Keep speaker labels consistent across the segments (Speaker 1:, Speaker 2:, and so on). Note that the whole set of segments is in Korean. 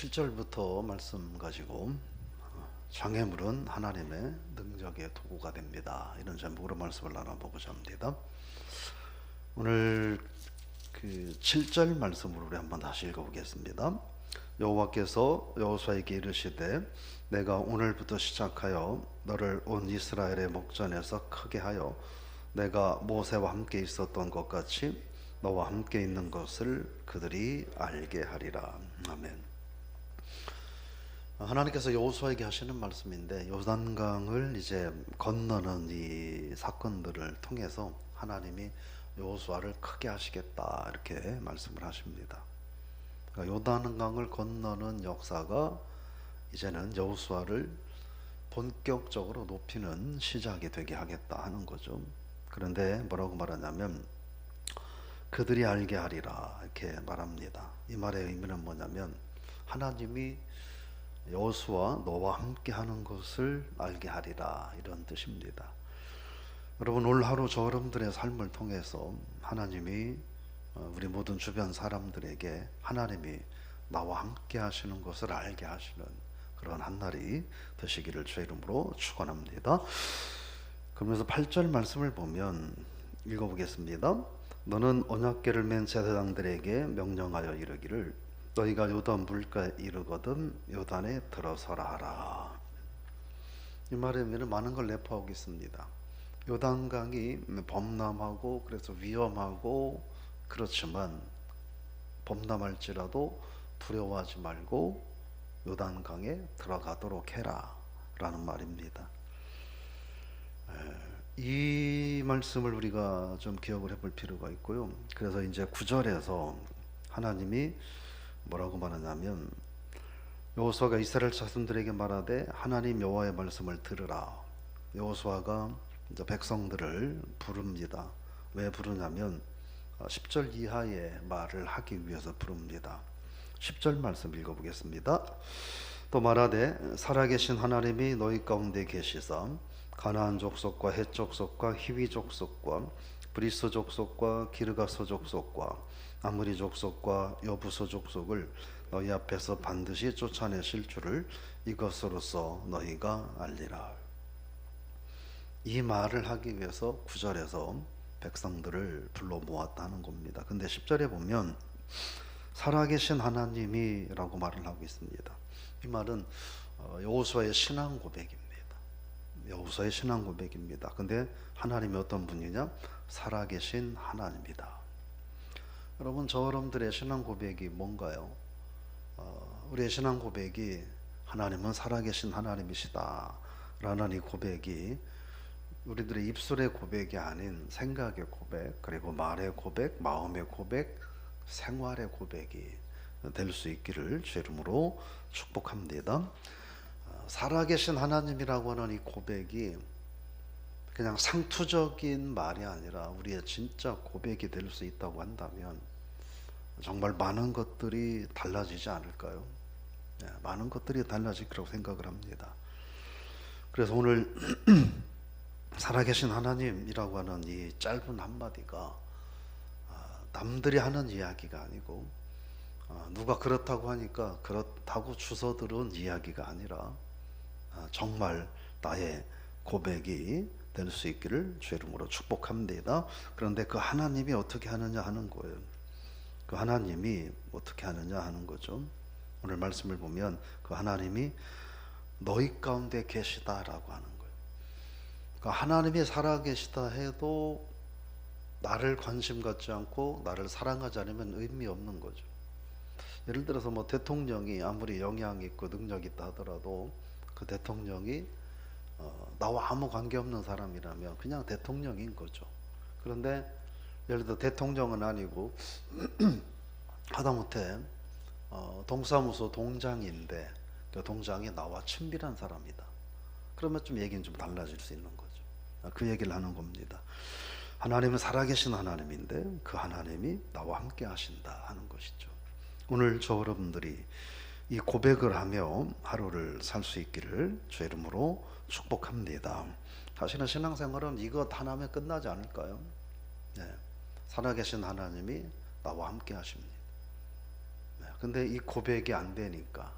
Speaker 1: 7절부터 말씀 가지고 장애물은 하나님의 능력의 도구가 됩니다. 이런 제목으로 말씀을 나눠보고자 합니다. 오늘 그 7절 말씀으로 우리 한번 다시 읽어보겠습니다. 여호와께서 여호수아에게 이르시되 내가 오늘부터 시작하여 너를 온 이스라엘의 목전에서 크게 하여 내가 모세와 함께 있었던 것 같이 너와 함께 있는 것을 그들이 알게 하리라. 아멘. 하나님께서 여호수아에게 하시는 말씀인데, 요단강을 이제 건너는 이 사건들을 통해서 하나님이 여호수아를 크게 하시겠다 이렇게 말씀을 하십니다. 그러니까 요단강을 건너는 역사가 이제는 여호수아를 본격적으로 높이는 시작이 되게 하겠다 하는 거죠. 그런데 뭐라고 말하냐면 그들이 알게 하리라 이렇게 말합니다. 이 말의 의미는 뭐냐면 하나님이 여호수아 너와 함께 하는 것을 알게 하리라 이런 뜻입니다. 여러분, 오늘 하루 저 여러분들의 삶을 통해서 하나님이 우리 모든 주변 사람들에게 하나님이 나와 함께 하시는 것을 알게 하시는 그런 한 날이 되시기를 주의 이름으로 축원합니다. 그러면서 8절 말씀을 보면 읽어보겠습니다. 너는 언약궤를 맨 제사장들에게 명령하여 이르기를 너희가 요단 물가에 이르거든 요단에 들어서라 하라. 이 말의 의미는 많은 걸 내포하고 있습니다. 요단강이 범람하고 그래서 위험하고 그렇지만 범람할지라도 두려워하지 말고 요단강에 들어가도록 해라 라는 말입니다. 이 말씀을 우리가 좀 기억을 해볼 필요가 있고요. 그래서 이제 9절에서 하나님이 뭐라고 말하냐면 여호수아가 이스라엘 자손들에게 말하되 하나님 여호와의 말씀을 들으라. 여호수아가 이제 백성들을 부릅니다. 왜 부르냐면 10절 이하의 말을 하기 위해서 부릅니다. 10절 말씀 읽어보겠습니다. 또 말하되 살아계신 하나님이 너희 가운데 계시사 가나안 족속과 헷 족속과 히위 족속과 브리스 족속과 기르가스 족속과 아므리 족속과 여부스 족속을 너희 앞에서 반드시 쫓아내실 줄을 이것으로써 너희가 알리라. 이 말을 하기 위해서 9절에서 백성들을 불러 모았다는 겁니다. 근데 10절에 보면 살아계신 하나님이라고 말을 하고 있습니다. 이 말은 여호수아의 신앙 고백입니다. 여호수아의 신앙 고백입니다. 근데 하나님이 어떤 분이냐? 살아계신 하나님이다. 여러분, 저 여러분들의 신앙 고백이 뭔가요? 우리의 신앙 고백이 하나님은 살아계신 하나님이시다 라는 이 고백이 우리들의 입술의 고백이 아닌 생각의 고백, 그리고 말의 고백, 마음의 고백, 생활의 고백이 될 수 있기를 주의 이름으로 축복합니다. 살아계신 하나님이라고 하는 이 고백이 그냥 상투적인 말이 아니라 우리의 진짜 고백이 될 수 있다고 한다면 정말 많은 것들이 달라지지 않을까요? 많은 것들이 달라질 거라고 생각을 합니다. 그래서 오늘 살아계신 하나님이라고 하는 이 짧은 한마디가 남들이 하는 이야기가 아니고 누가 그렇다고 하니까 그렇다고 주워들은 이야기가 아니라 정말 나의 고백이 될 수 있기를 주의 이름으로 축복합니다. 그런데 그 하나님이 어떻게 하느냐 하는 거예요. 그 하나님이 어떻게 하느냐 하는 거죠. 오늘 말씀을 보면 그 하나님이 너희 가운데 계시다라고 하는 거예요. 그러니까 하나님이 살아계시다 해도 나를 관심 갖지 않고 나를 사랑하지 않으면 의미 없는 거죠. 예를 들어서 뭐 대통령이 아무리 영향이 있고 능력이 있다 하더라도 그 대통령이 나와 아무 관계없는 사람이라면 그냥 대통령인 거죠. 그런데 예를 들어 대통령은 아니고 하다못해 동사무소 동장인데 그 동장이 나와 친밀한 사람이다. 그러면 좀 얘기는 좀 달라질 수 있는 거죠. 그 얘기를 하는 겁니다. 하나님은 살아계신 하나님인데 그 하나님이 나와 함께 하신다 하는 것이죠. 오늘 저 여러분들이 이 고백을 하며 하루를 살 수 있기를 주의 이름으로 축복합니다. 사실은 신앙생활은 이것 하나면 끝나지 않을까요? 살아계신 하나님이 나와 함께 하십니다. 근데 이 고백이 안 되니까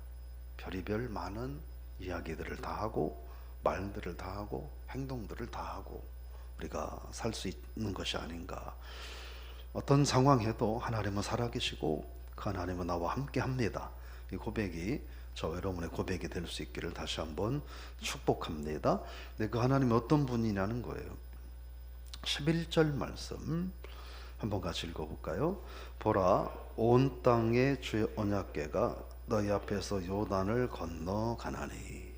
Speaker 1: 별의별 많은 이야기들을 다 하고 말들을 다 하고 행동들을 다 하고 우리가 살 수 있는 것이 아닌가. 어떤 상황에도 하나님은 살아계시고 그 하나님은 나와 함께 합니다. 이 고백이 저 여러분의 고백이 될 수 있기를 다시 한번 축복합니다. 근데 그 하나님이 어떤 분이냐는 거예요. 11절 말씀 한번 같이 읽어볼까요? 보라, 온 땅의 주의 언약궤가 너희 앞에서 요단을 건너가나니.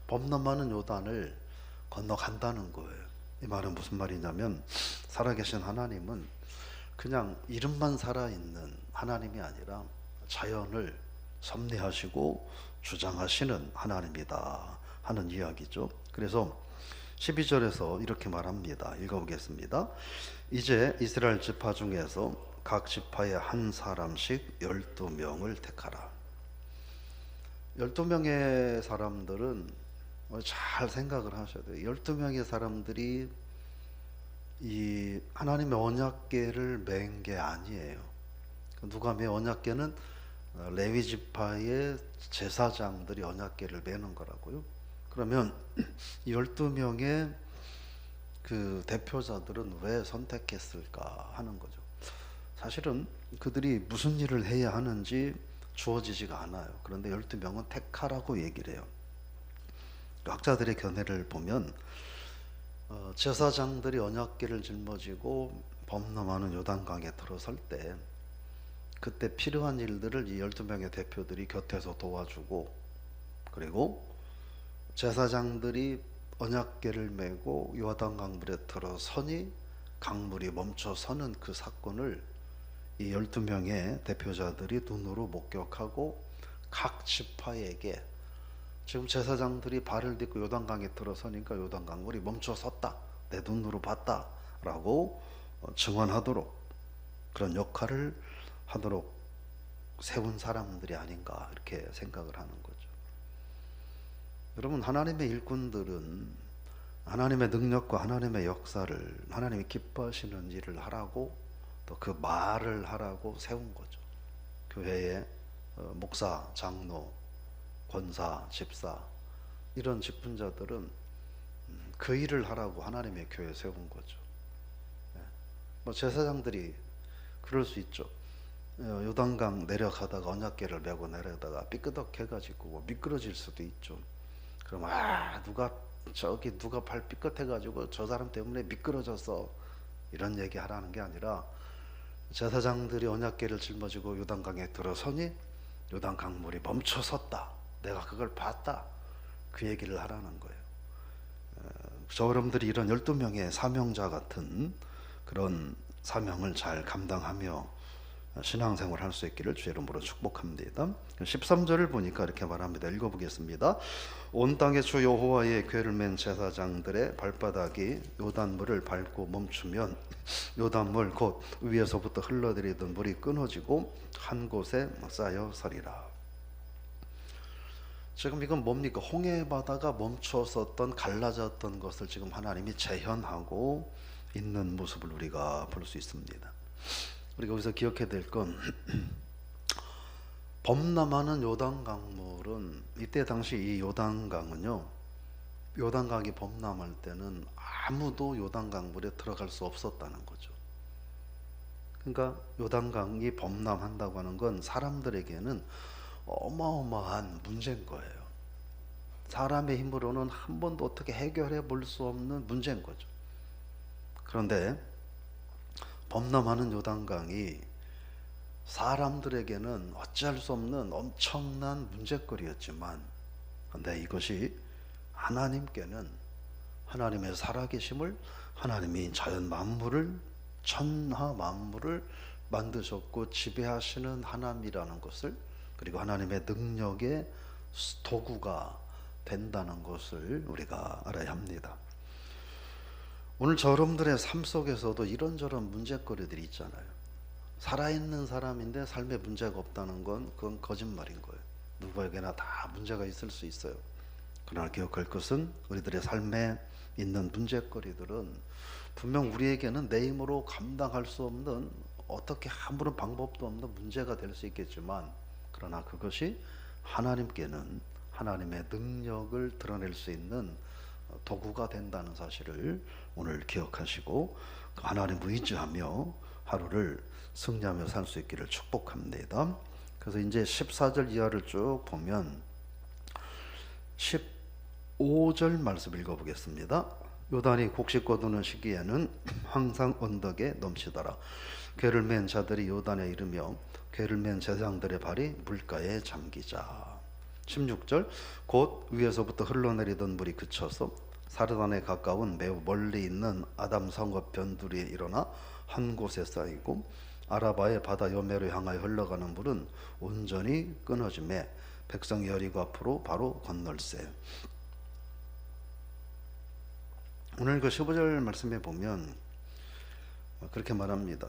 Speaker 1: 범람하는 요단을 건너간다는 거예요. 이 말은 무슨 말이냐면 살아계신 하나님은 그냥 이름만 살아있는 하나님이 아니라 자연을 섭리하시고 주장하시는 하나님이다 하는 이야기죠. 그래서 12절에서 이렇게 말합니다. 읽어보겠습니다. 이제 이스라엘 지파 중에서 각 지파에 한 사람씩 12명을 택하라. 12명의 사람들은 잘 생각을 하셔야 돼요. 12명의 사람들이 이 하나님의 언약궤를 맨 게 아니에요. 누가 매 언약궤는 레위 지파의 제사장들이 언약궤를 매는 거라고요. 그러면 12명의 그 대표자들은 왜 선택했을까 하는 거죠. 사실은 그들이 무슨 일을 해야 하는지 주어지지가 않아요. 그런데 12명은 택하라고 얘기를 해요. 학자들의 견해를 보면 제사장들이 언약궤를 짊어지고 범람하는 요단강에 들어설 때 그때 필요한 일들을 이 12명의 대표들이 곁에서 도와주고, 그리고 제사장들이 언약궤를 메고 요단강 물에 들어서니 강물이 멈춰서는 그 사건을 이 12명의 대표자들이 눈으로 목격하고 각 지파에게 지금 제사장들이 발을 딛고 요단강에 들어서니까 요단강 물이 멈춰섰다, 내 눈으로 봤다 라고 증언하도록 그런 역할을 하도록 세운 사람들이 아닌가 이렇게 생각을 하는 거죠. 여러분, 하나님의 일꾼들은 하나님의 능력과 하나님의 역사를, 하나님이 기뻐하시는 일을 하라고 또 그 말을 하라고 세운 거죠. 교회의 목사, 장로, 권사, 집사 이런 직분자들은 그 일을 하라고 하나님의 교회에 세운 거죠. 뭐 제사장들이 그럴 수 있죠. 요단강 내려가다가 언약궤를 메고 내려다가 삐끄덕해가지고 뭐 미끄러질 수도 있죠. 그럼 누가 발 삐끗해가지고 저 사람 때문에 미끄러졌어 이런 얘기 하라는 게 아니라 제사장들이 언약궤를 짊어지고 요단강에 들어서니 요단강 물이 멈춰섰다, 내가 그걸 봤다, 그 얘기를 하라는 거예요. 저 여러분들이 이런 12명의 사명자 같은 그런 사명을 잘 감당하며 신앙생활을 할 수 있기를 주의 이름으로 축복합니다. 13절을 보니까 이렇게 말합니다. 읽어보겠습니다. 온 땅의 주 여호와의 궤를 맨 제사장들의 발바닥이 요단물을 밟고 멈추면 요단물 곧 위에서부터 흘러내리던 물이 끊어지고 한 곳에 쌓여 서리라. 지금 이건 뭡니까? 홍해 바다가 멈춰섰던, 갈라졌던 것을 지금 하나님이 재현하고 있는 모습을 우리가 볼 수 있습니다. 우리가 여기서 기억해야 될 건 범람하는 요단강물은, 이때 당시 이 요단강은요, 요단강이 범람할 때는 아무도 요단강물에 들어갈 수 없었다는 거죠. 그러니까 요단강이 범람한다고 하는 건 사람들에게는 어마어마한 문제인 거예요. 사람의 힘으로는 한 번도 어떻게 해결해 볼 수 없는 문제인 거죠. 그런데 범람하는 요단강이 사람들에게는 어찌할 수 없는 엄청난 문제거리였지만, 근데 이것이 하나님께는 하나님의 살아계심을, 하나님이 자연 만물을, 천하 만물을 만드셨고 지배하시는 하나님이라는 것을, 그리고 하나님의 능력의 도구가 된다는 것을 우리가 알아야 합니다. 오늘 여러분들의 삶 속에서도 이런저런 문제거리들이 있잖아요. 살아있는 사람인데 삶에 문제가 없다는 건 그건 거짓말인 거예요. 누구에게나 다 문제가 있을 수 있어요. 그러나 기억할 것은 우리들의 삶에 있는 문제거리들은 분명 우리에게는 내 힘으로 감당할 수 없는 어떻게 아무런 방법도 없는 문제가 될 수 있겠지만, 그러나 그것이 하나님께는 하나님의 능력을 드러낼 수 있는 도구가 된다는 사실을 오늘 기억하시고 그 하나님을 의지하며 하루를 승리하며 살 수 있기를 축복합니다. 그래서 이제 14절 이하를 쭉 보면 15절 말씀 읽어보겠습니다. 요단이 곡식 거두는 시기에는 항상 언덕에 넘치더라. 궤를 맨 자들이 요단에 이르며 궤를 맨 제사장들의 발이 물가에 잠기자. 16절 곧 위에서부터 흘러내리던 물이 그쳐서 사르단에 가까운 매우 멀리 있는 아담 성읍 변두리에 일어나 한 곳에 쌓이고 아라바의 바다 여매로 향하여 흘러가는 물은 온전히 끊어지매 백성이 여리고 앞으로 바로 건널세. 오늘 그 15절 말씀에 보면 그렇게 말합니다.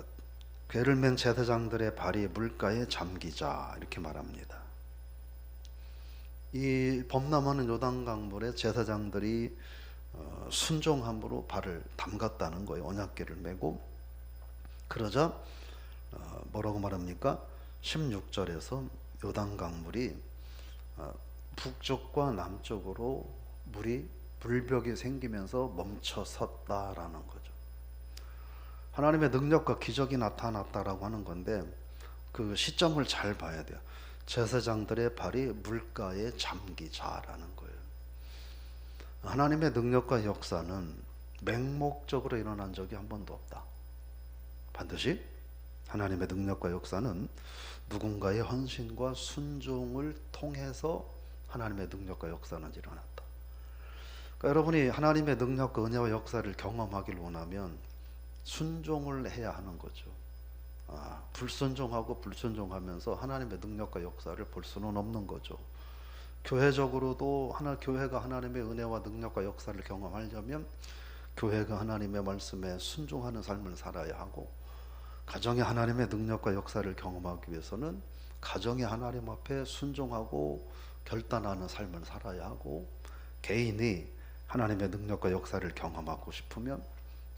Speaker 1: 궤를 맨 제사장들의 발이 물가에 잠기자 이렇게 말합니다. 이 범람하는 요단강물에 제사장들이 순종함으로 발을 담갔다는 거예요. 언약궤를 메고. 그러자 뭐라고 말합니까? 16절에서 요단강물이 북쪽과 남쪽으로 물벽이 생기면서 멈춰 섰다라는 거죠. 하나님의 능력과 기적이 나타났다라고 하는 건데 그 시점을 잘 봐야 돼요. 제사장들의 발이 물가에 잠기자라는 거예요. 하나님의 능력과 역사는 맹목적으로 일어난 적이 한 번도 없다. 반드시 하나님의 능력과 역사는 누군가의 헌신과 순종을 통해서 하나님의 능력과 역사는 일어났다. 그러니까 여러분이 하나님의 능력과 은혜와 역사를 경험하길 원하면 순종을 해야 하는 거죠. 불순종하고 불순종하면서 하나님의 능력과 역사를 볼 수는 없는 거죠. 교회적으로도 교회가 하나님의 은혜와 능력과 역사를 경험하려면 교회가 하나님의 말씀에 순종하는 삶을 살아야 하고, 가정에 하나님의 능력과 역사를 경험하기 위해서는 가정의 하나님 앞에 순종하고 결단하는 삶을 살아야 하고, 개인이 하나님의 능력과 역사를 경험하고 싶으면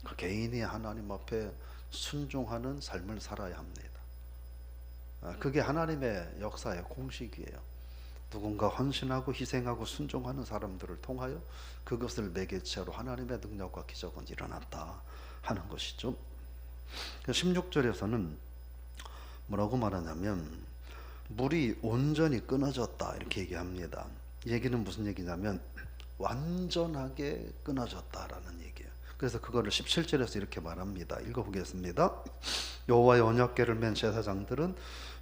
Speaker 1: 그 개인이 하나님 앞에 순종하는 삶을 살아야 합니다. 그게 하나님의 역사의 공식이에요. 누군가 헌신하고 희생하고 순종하는 사람들을 통하여 그것을 매개체로 하나님의 능력과 기적은 일어났다 하는 것이죠. 16절에서는 뭐라고 말하냐면 물이 온전히 끊어졌다 이렇게 얘기합니다. 이 얘기는 무슨 얘기냐면 완전하게 끊어졌다라는 얘기예요. 그래서 그거를 17절에서 이렇게 말합니다. 읽어보겠습니다. 여호와의 언약궤를 맨 제사장들은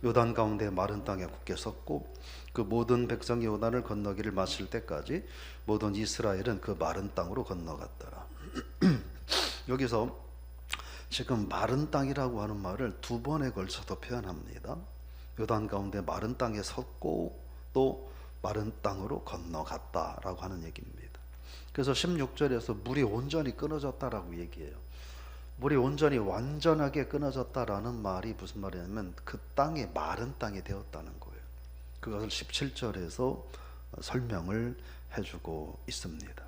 Speaker 1: 요단 가운데 마른 땅에 굳게 섰고 그 모든 백성이 요단을 건너기를 마칠 때까지 모든 이스라엘은 그 마른 땅으로 건너갔더라. 여기서 지금 마른 땅이라고 하는 말을 두 번에 걸쳐서 표현합니다. 요단 가운데 마른 땅에 섰고 또 마른 땅으로 건너갔다라고 하는 얘기입니다. 그래서 16절에서 물이 온전히 끊어졌다라고 얘기해요. 물이 온전히 완전하게 끊어졌다라는 말이 무슨 말이냐면 그 땅이 마른 땅이 되었다는 거예요. 그것을 17절에서 설명을 해주고 있습니다.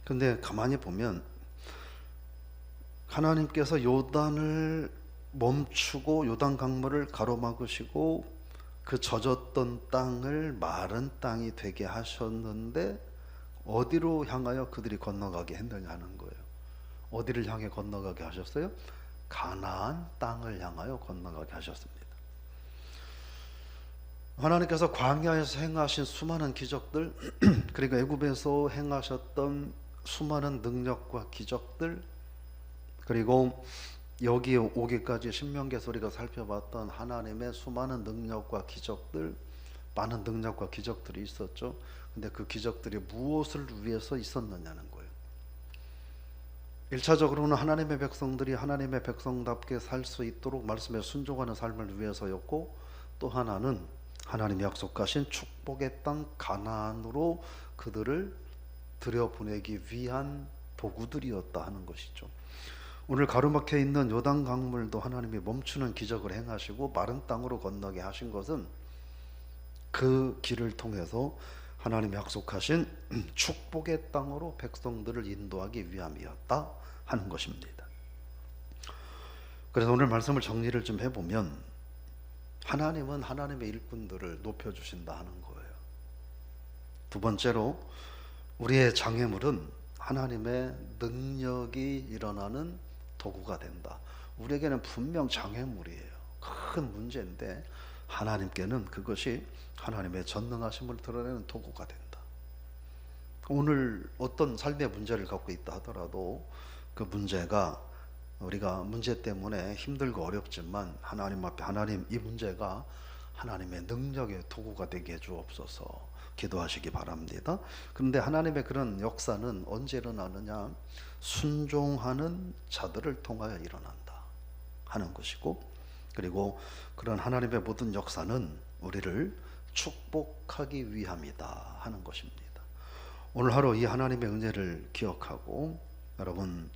Speaker 1: 근데 가만히 보면 하나님께서 요단을 멈추고 요단 강물을 가로막으시고 그 젖었던 땅을 마른 땅이 되게 하셨는데 어디로 향하여 그들이 건너가게 했느냐 하는 거예요. 어디를 향해 건너가게 하셨어요? 가나안 땅을 향하여 건너가게 하셨습니다. 하나님께서 광야에서 행하신 수많은 기적들 그리고 애굽에서 행하셨던 수많은 능력과 기적들, 그리고 여기 오기까지 신명기에서 우리가 살펴봤던 하나님의 수많은 능력과 기적들, 많은 능력과 기적들이 있었죠. 근데 그 기적들이 무엇을 위해서 있었느냐는 거예요. 1차적으로는 하나님의 백성들이 하나님의 백성답게 살 수 있도록 말씀에 순종하는 삶을 위해서였고, 또 하나는 하나님이 약속하신 축복의 땅 가나안으로 그들을 들여보내기 위한 도구들이었다 하는 것이죠. 오늘 가로막혀 있는 요단 강물도 하나님이 멈추는 기적을 행하시고 마른 땅으로 건너게 하신 것은 그 길을 통해서 하나님이 약속하신 축복의 땅으로 백성들을 인도하기 위함이었다 하는 것입니다. 그래서 오늘 말씀을 정리를 좀 해보면 하나님은 하나님의 일꾼들을 높여주신다 하는 거예요. 두 번째로 우리의 장애물은 하나님의 능력이 일어나는 도구가 된다. 우리에게는 분명 장애물이에요. 큰 문제인데 하나님께는 그것이 하나님의 전능하심을 드러내는 도구가 된다. 오늘 어떤 삶의 문제를 갖고 있다 하더라도 그 문제가 우리가 문제 때문에 힘들고 어렵지만 하나님 앞에 하나님 이 문제가 하나님의 능력의 도구가 되게 해 주옵소서 기도하시기 바랍니다. 그런데 하나님의 그런 역사는 언제 일어나느냐? 순종하는 자들을 통하여 일어난다 하는 것이고, 그리고 그런 하나님의 모든 역사는 우리를 축복하기 위함이다 하는 것입니다. 오늘 하루 이 하나님의 은혜를 기억하고 여러분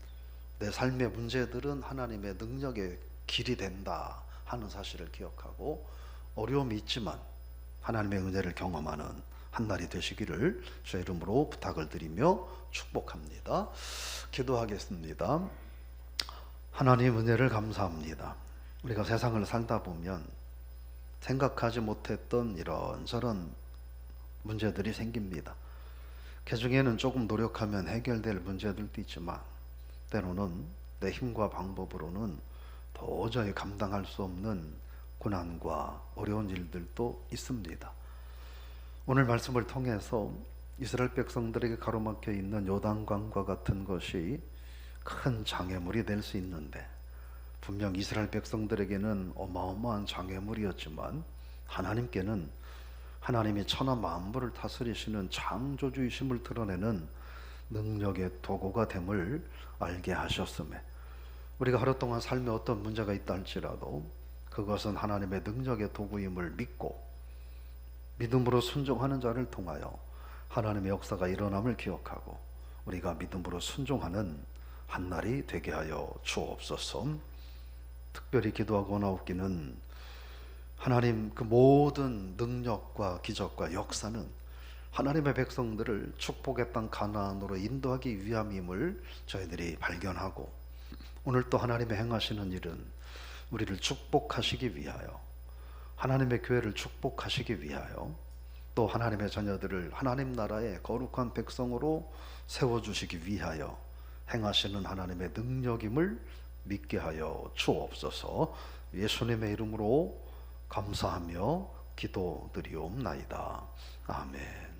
Speaker 1: 내 삶의 문제들은 하나님의 능력의 길이 된다 하는 사실을 기억하고 어려움이 있지만 하나님의 은혜를 경험하는 한 날이 되시기를 주의 이름으로 부탁을 드리며 축복합니다. 기도하겠습니다. 하나님 은혜를 감사합니다. 우리가 세상을 살다 보면 생각하지 못했던 이런저런 문제들이 생깁니다. 그 중에는 조금 노력하면 해결될 문제들도 있지만 때로는 내 힘과 방법으로는 도저히 감당할 수 없는 고난과 어려운 일들도 있습니다. 오늘 말씀을 통해서 이스라엘 백성들에게 가로막혀 있는 요단강과 같은 것이 큰 장애물이 될 수 있는데 분명 이스라엘 백성들에게는 어마어마한 장애물이었지만 하나님께는 하나님이 천하 만물을 다스리시는 창조주이심을 드러내는 능력의 도구가 됨을 알게 하셨음에 우리가 하루 동안 삶에 어떤 문제가 있다 할지라도 그것은 하나님의 능력의 도구임을 믿고 믿음으로 순종하는 자를 통하여 하나님의 역사가 일어남을 기억하고 우리가 믿음으로 순종하는 한 날이 되게 하여 주옵소서. 특별히 기도하고 나옵기는 하나님 그 모든 능력과 기적과 역사는 하나님의 백성들을 축복의 땅 가나안으로 인도하기 위함임을 저희들이 발견하고 오늘 또 하나님의 행하시는 일은 우리를 축복하시기 위하여 하나님의 교회를 축복하시기 위하여 또 하나님의 자녀들을 하나님 나라의 거룩한 백성으로 세워주시기 위하여 행하시는 하나님의 능력임을 믿게 하여 주옵소서. 예수님의 이름으로 감사하며 기도드리옵나이다. 아멘.